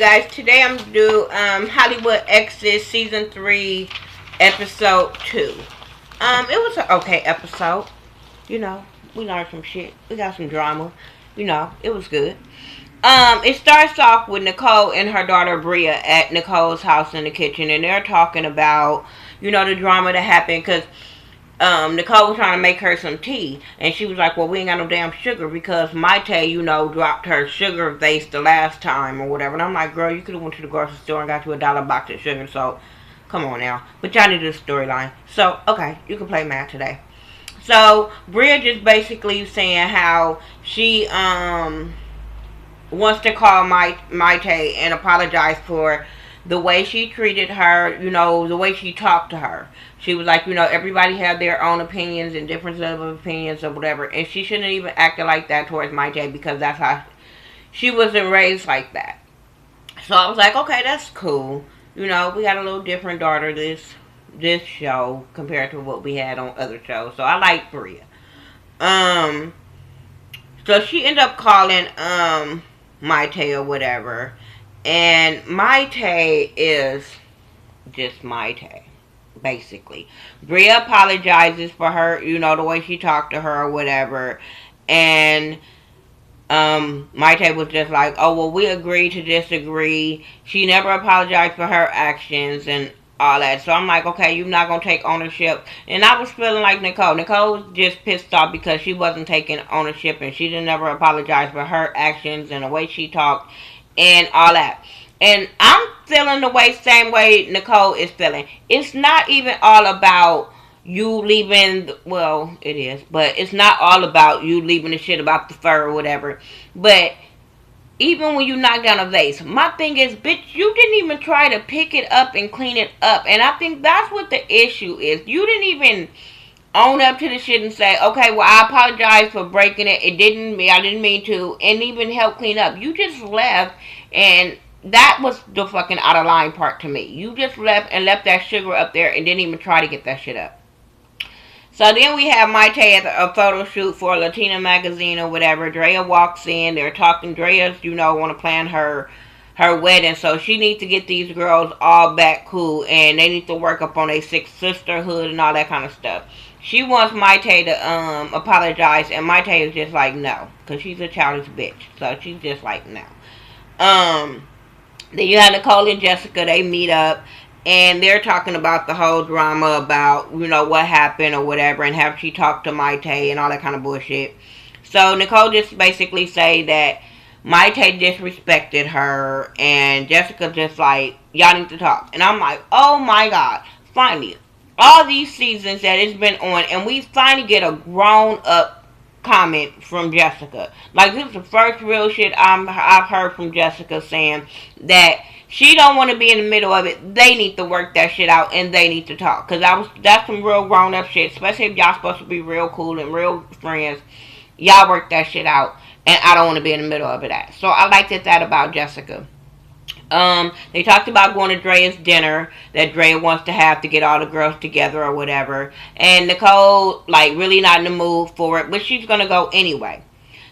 Guys, today I'm gonna do Hollywood Exes season 3 episode 2. It was an okay episode. You know, we learned some shit. We got some drama. It was good. It starts off with Nicole and her daughter Bria at Nicole's house in the kitchen, and they're talking about, the drama that happened because Nicole was trying to make her some tea, and she was like, well, we ain't got no damn sugar because Maite, dropped her sugar vase the last time or whatever. And I'm like, girl, you could have went to the grocery store and got you $1 box of sugar, so come on now. But y'all need a storyline. So, okay, you can play math today. So, Bria just basically saying how she, wants to call Maite and apologize for the way she treated her, the way she talked to her. She was like, everybody have their own opinions and differences of opinions or whatever. And she shouldn't even act like that towards Maite because that's how she wasn't raised like that. So I was like, okay, that's cool. We got a little different daughter this show compared to what we had on other shows. So I like Bria. So she ended up calling Maite or whatever. And Maite is just Maite, basically. Bria apologizes for her, the way she talked to her or whatever. And Maite was just like, oh, well, we agreed to disagree. She never apologized for her actions and all that. So I'm like, okay, you're not going to take ownership. And I was feeling like Nicole. Nicole was just pissed off because she wasn't taking ownership and she didn't never apologize for her actions and the way she talked and all that. And I'm feeling the same way Nicole is feeling. It's not even all about you leaving, well, it is, but it's not all about you leaving the shit about the fur or whatever. But even when you knock down a vase, my thing is, bitch, you didn't even try to pick it up and clean it up. And I think that's what the issue is. You didn't even own up to the shit and say, okay, well, I apologize for breaking it. I didn't mean to, and even help clean up. You just left, and that was the fucking out of line part to me. You just left that sugar up there and didn't even try to get that shit up. So then we have Maite at a photo shoot for a Latina magazine or whatever. Drea walks in. They're talking. Drea's, want to plan her wedding. So she needs to get these girls all back cool. And they need to work up on their sisterhood and all that kind of stuff. She wants Maite to apologize. And Maite is just like, no. Because she's a childish bitch. So she's just like, no. Then you have Nicole and Jessica. They meet up. And they're talking about the whole drama about, what happened or whatever. And have she talked to Maite and all that kind of bullshit. So Nicole just basically say that Maite disrespected her. And Jessica just like, y'all need to talk. And I'm like, oh my God. Finally. All these seasons that it's been on. And we finally get a grown up comment from Jessica. Like, this is the first real shit I've heard from Jessica saying that she don't want to be in the middle of it. They need to work that shit out and they need to talk. Because that's some real grown up shit. Especially if y'all supposed to be real cool and real friends. Y'all work that shit out. And I don't want to be in the middle of it. So I liked that about Jessica. They talked about going to Drea's dinner that Drea wants to have to get all the girls together or whatever. And Nicole, like, really not in the mood for it. But she's going to go anyway.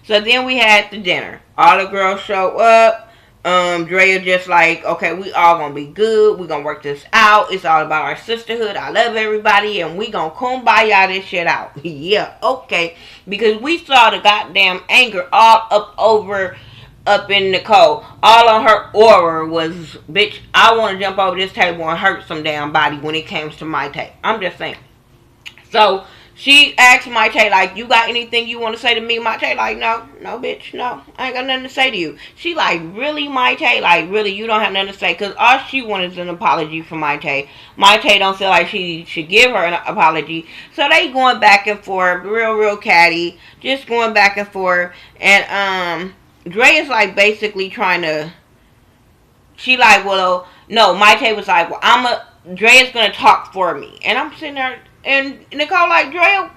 So then we had the dinner. All the girls show up. Drea just like, okay, we all gonna be good. We gonna work this out. It's all about our sisterhood. I love everybody, and we gonna kumbaya this shit out. Yeah, okay. Because we saw the goddamn anger all up in Nicole. All on her aura was, bitch, I want to jump over this table and hurt some damn body when it comes to Maite. I'm just saying. So she asked Maite, like, you got anything you want to say to me? Maite, like, no, bitch, no. I ain't got nothing to say to you. She like, really, Maite? Like, really, you don't have nothing to say? Because all she wanted is an apology from Maite. Maite don't feel like she should give her an apology. So they going back and forth, real catty. Just going back and forth. And, Dre is, like, basically trying to, she like, well, no, Maite was like, well, Dre is going to talk for me. And I'm sitting there, and Nicole like, Drea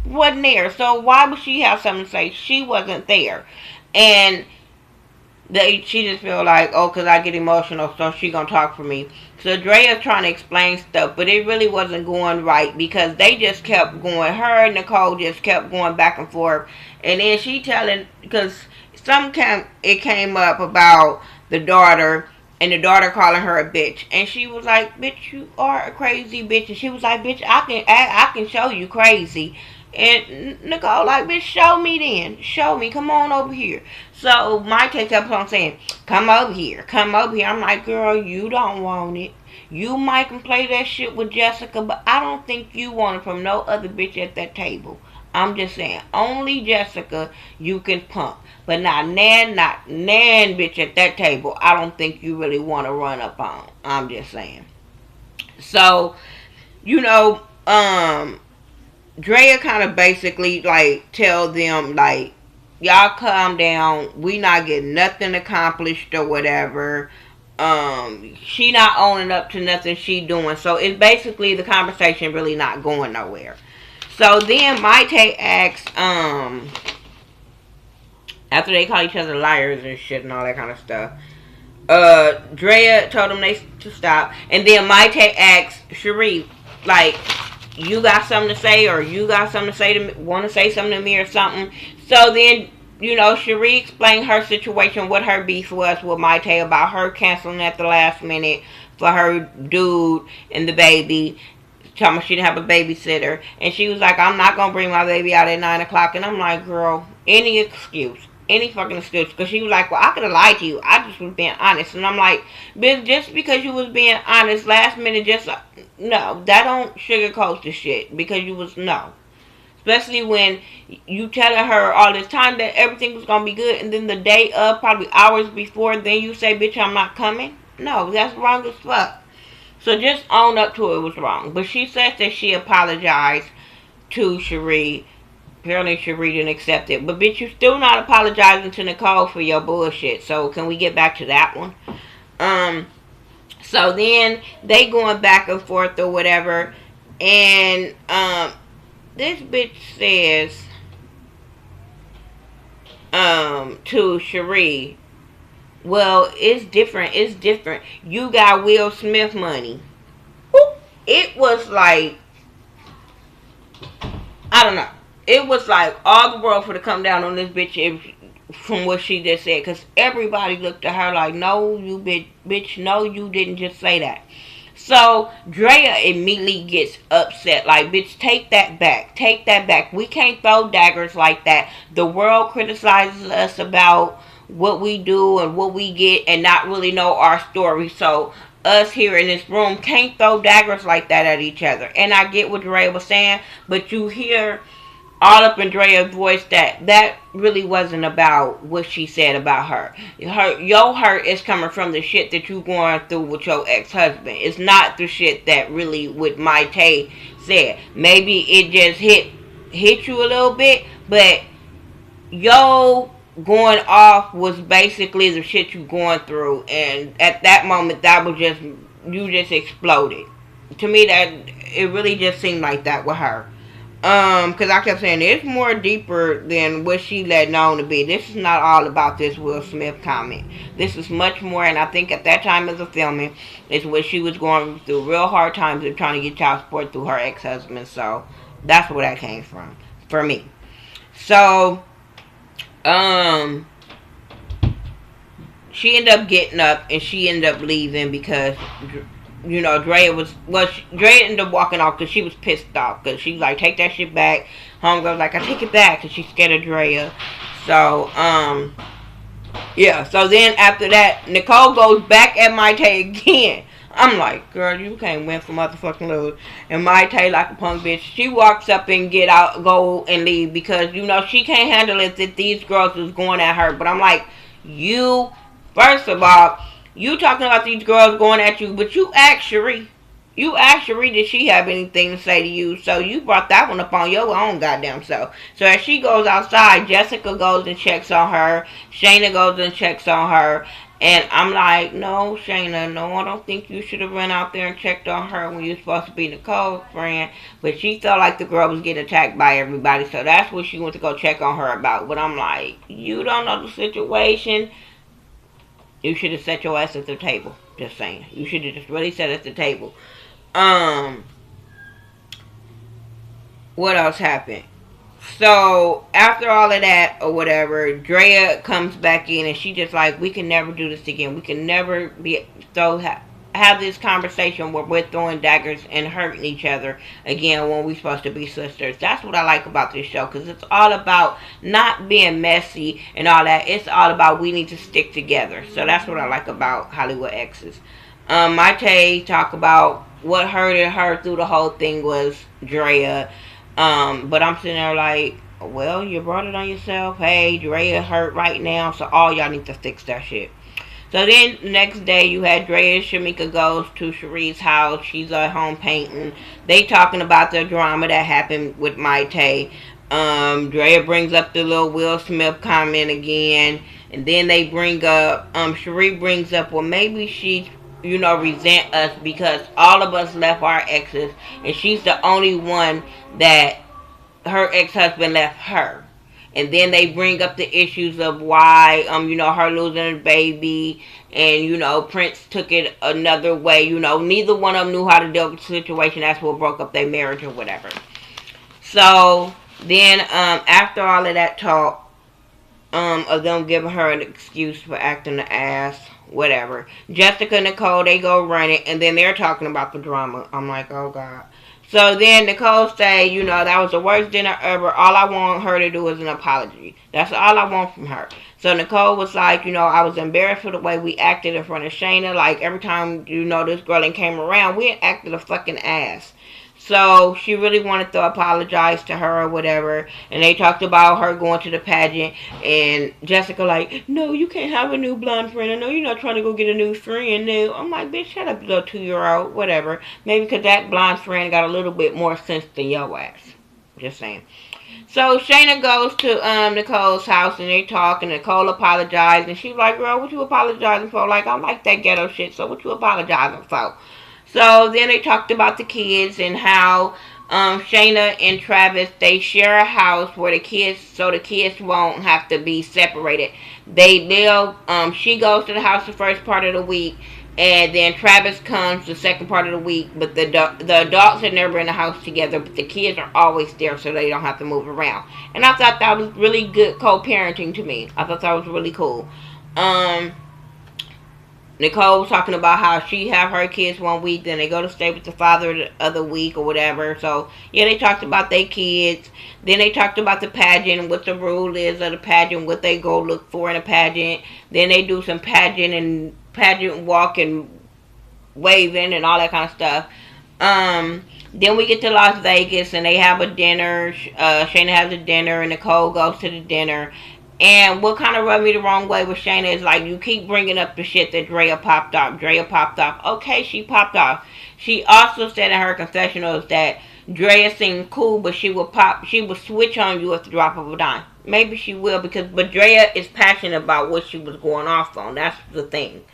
wasn't there, so why would she have something to say? She wasn't there. And she just feel like, oh, because I get emotional, so she gonna talk for me. So Drea's trying to explain stuff, but it really wasn't going right because they just kept going. Her and Nicole just kept going back and forth. And then she telling, because it came up about the daughter and the daughter calling her a bitch, and she was like, "Bitch, you are a crazy bitch." And she was like, "Bitch, I can show you crazy." And Nicole like, "Bitch, show me then. Show me. Come on over here." So my take kept on saying, "Come over here. Come over here." I'm like, "Girl, you don't want it. You might can play that shit with Jessica, but I don't think you want it from no other bitch at that table." I'm just saying, only Jessica you can pump. But not Nan bitch at that table. I don't think you really want to run up on. I'm just saying. So, you know, Drea kind of basically like tell them like, y'all calm down. We not getting nothing accomplished or whatever. She not owning up to nothing she doing. So it's basically the conversation really not going nowhere. So then Maite asks, after they call each other liars and shit and all that kind of stuff, Drea told them they to stop. And then Maite asks Sheree, like, you got something to say, or you got something to say to me, want to say something to me or something. So then, you know, Sheree explained her situation, what her beef was with Maite about her canceling at the last minute for her dude and the baby. Telling me she didn't have a babysitter. And she was like, "I'm not going to bring my baby out at 9 o'clock. And I'm like, "Girl, any excuse. Any fucking excuse." Because she was like, "Well, I could have lied to you. I just was being honest." And I'm like, "Bitch, just because you was being honest last minute, just, no, that don't sugarcoat the shit. Because you was, no. Especially when you telling her all this time that everything was going to be good. And then the day of, probably hours before, then you say, bitch, I'm not coming. No, that's wrong as fuck. So just own up to it was wrong. But she said that she apologized to Sheree. Apparently Sheree didn't accept it. But bitch, you still not apologizing to Nicole for your bullshit. So can we get back to that one? So then they going back and forth or whatever. And this bitch says to Sheree, "Well, it's different. It's different. You got Will Smith money." It was like, I don't know. It was like all the world for to come down on this bitch from what she just said. Because everybody looked at her like, "No, you bitch, no, you didn't just say that." So Drea immediately gets upset. Like, bitch, take that back. Take that back. We can't throw daggers like that. The world criticizes us about what we do and what we get and not really know our story. So us here in this room can't throw daggers like that at each other. And I get what Drea was saying, but you hear all up in Drea's voice that really wasn't about what she said about her. Your hurt is coming from the shit that you going through with your ex-husband. It's not the shit that really what Maite said. Maybe it just hit you a little bit, but yo going off was basically the shit you going through, and at that moment that was just, you just exploded. To me, that it really just seemed like that with her. Because I kept saying it's more deeper than what she let known to be. This is not all about this Will Smith comment. This is much more, and I think at that time of the filming, is what she was going through real hard times of trying to get child support through her ex-husband. So that's where that came from for me. So she ended up getting up and she ended up leaving because, you know, Drea ended up walking off because she was pissed off. Because she was like, "Take that shit back." Homegirl was like, "I take it back," because she's scared of Drea. So, yeah. So then after that, Nicole goes back at Maite again. I'm like, "Girl, you can't win for motherfucking lose." And Maite, like a punk bitch, she walks up and go and leave because, you know, she can't handle it that these girls was going at her. But I'm like, first of all, you talking about these girls going at you, but you asked Sheree. You asked Sheree, did she have anything to say to you? So you brought that one upon your own goddamn self. So as she goes outside, Jessica goes and checks on her. Shayna goes and checks on her. And I'm like, "No, Shayna, no, I don't think you should have run out there and checked on her when you're supposed to be Nicole's friend." But she felt like the girl was getting attacked by everybody. So that's what she went to go check on her about. But I'm like, you don't know the situation. You should have set your ass at the table. Just saying. You should have just really sat at the table. What else happened? So after all of that or whatever, Drea comes back in and she just like, we can never do this again. We can never be so have this conversation where we're throwing daggers and hurting each other again when we're supposed to be sisters. That's what I like about this show, because it's all about not being messy and all that. It's all about we need to stick together. So that's what I like about Hollywood Exes. Maite talk about what hurted her through the whole thing was Drea. But I'm sitting there like, well, you brought it on yourself. Hey, Drea hurt right now, so all y'all need to fix that shit. So then next day you had Drea and Shamika goes to Cherie's house. She's at home painting. They talking about the drama that happened with Maite. Drea brings up the little Will Smith comment again. And then they bring up, Cherie brings up, well, maybe she, resent us because all of us left our exes. And she's the only one that her ex-husband left her. And then they bring up the issues of why, her losing a baby, and, Prince took it another way. Neither one of them knew how to deal with the situation. That's what broke up their marriage or whatever. So, then, after all of that talk, of them giving her an excuse for acting the ass, whatever. Jessica and Nicole, they go run it, and then they're talking about the drama. I'm like, oh, God. So then Nicole say, that was the worst dinner ever. All I want her to do is an apology. That's all I want from her. So Nicole was like, I was embarrassed for the way we acted in front of Shayna. Like, every time, this girl came around, we acted a fucking ass. So she really wanted to apologize to her or whatever. And they talked about her going to the pageant. And Jessica like, no, you can't have a new blonde friend. I know you're not trying to go get a new friend. No. I'm like, bitch, shut up, little 2-year-old. Whatever. Maybe because that blonde friend got a little bit more sense than your ass. Just saying. So Shayna goes to Nicole's house and they talk, and Nicole apologized. And she's like, girl, what you apologizing for? Like, I like that ghetto shit. So what you apologizing for? So then they talked about the kids and how Shayna and Travis, they share a house where the kids won't have to be separated. She goes to the house the first part of the week, and then Travis comes the second part of the week. But the adults are never in the house together, but the kids are always there, so they don't have to move around. And I thought that was really good co-parenting to me. I thought that was really cool. Nicole was talking about how she have her kids one week, then they go to stay with the father the other week or whatever. So, yeah, they talked about their kids. Then they talked about the pageant and what the rule is of the pageant, what they go look for in a pageant. Then they do some pageant walk and waving and all that kind of stuff. Then we get to Las Vegas and they have a dinner. Shayna has a dinner and Nicole goes to the dinner. And what kind of rubbed me the wrong way with Shayna is like, you keep bringing up the shit that Drea popped off. Drea popped off. Okay, she popped off. She also said in her confessionals that Drea seemed cool, but she would switch on you at the drop of a dime. Maybe she will, but Drea is passionate about what she was going off on. That's the thing.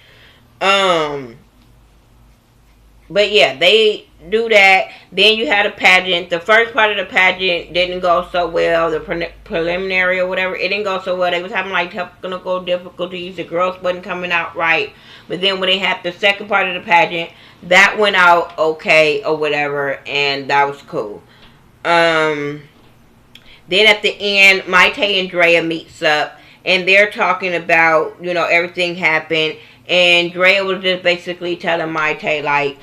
But yeah, they do that. Then you had a pageant. The first part of the pageant didn't go so well. The preliminary or whatever, it didn't go so well. They was having like technical difficulties. The girls wasn't coming out right. But then when they had the second part of the pageant, that went out okay or whatever, and that was cool. Then at the end, Maite and Drea meets up, and they're talking about, everything happened. And Drea was just basically telling Maite, like,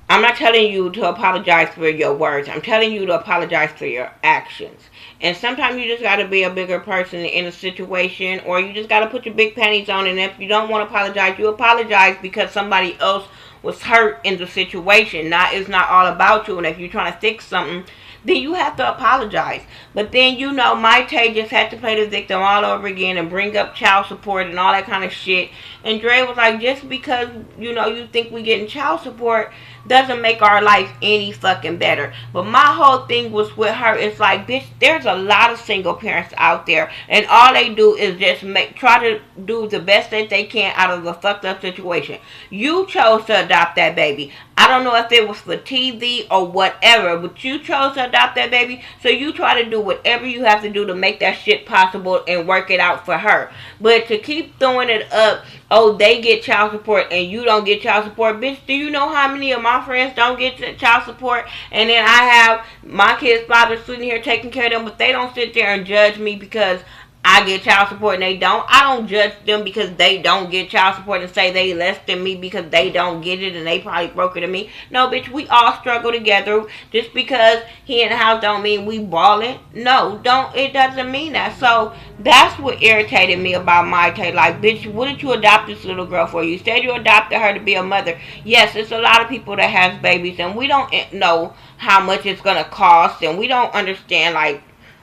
I'm not telling you to apologize for your words. I'm telling you to apologize for your actions. And sometimes you just got to be a bigger person in a situation, or you just got to put your big panties on. And if you don't want to apologize, you apologize because somebody else was hurt in the situation. It's not all about you. And if you're trying to fix something, then you have to apologize. But then, Maite just had to play the victim all over again and bring up child support and all that kind of shit. And Dre was like, just because, you think we getting child support doesn't make our life any fucking better. But my whole thing was with her, it's like, bitch, there's a lot of single parents out there, and all they do is just try to do the best that they can out of the fucked up situation. You chose to adopt that baby. I don't know if it was for TV or whatever, but you chose to adopt that baby. So you try to do whatever you have to do to make that shit possible and work it out for her. But to keep throwing it up, oh, they get child support and you don't get child support. Bitch, do you know how many of my friends don't get child support? And then I have my kids' father sitting here taking care of them, but they don't sit there and judge me because I get child support and they don't. I don't judge them because they don't get child support and say they less than me because they don't get it and they probably broker than me. No, bitch, we all struggle together. Just because he in the house don't mean we balling. No, don't. It doesn't mean that. So that's what irritated me about my take. Like, bitch, what did you adopt this little girl for? You said you adopted her to be a mother. Yes, it's a lot of people that has babies and we don't know how much it's gonna cost and we don't understand like,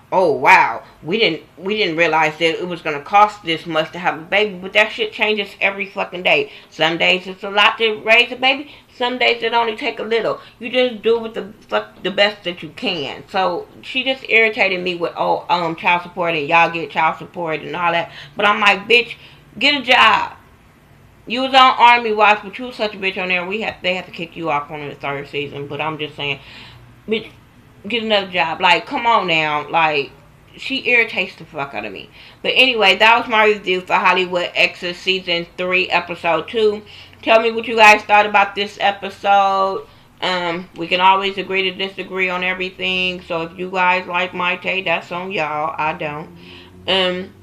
oh wow, we didn't realize that it was gonna cost this much to have a baby, but that shit changes every fucking day. Some days it's a lot to raise a baby, some days it only take a little. You just do with the best that you can. So she just irritated me with child support and y'all get child support and all that. But I'm like, bitch, get a job. You was on Army Watch, but you was such a bitch on there. They had to kick you off on the third season. But I'm just saying, bitch, get another job. Like, come on now. Like, she irritates the fuck out of me. But anyway, that was my review for Hollywood Exes Season 3, Episode 2. Tell me what you guys thought about this episode. We can always agree to disagree on everything. So if you guys like my take, that's on y'all. I don't.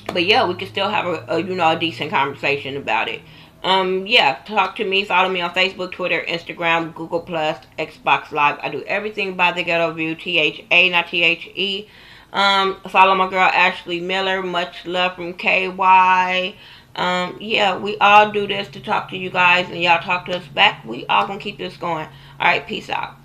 But yeah, we can still have a decent conversation about it. Yeah, talk to me. Follow me on Facebook, Twitter, Instagram, Google Plus, Xbox Live. I do everything by the Ghetto View, THA, not THE. Follow my girl Ashley Miller. Much love from KY. Yeah, we all do this to talk to you guys, and y'all talk to us back. We all gonna keep this going. All right, peace out.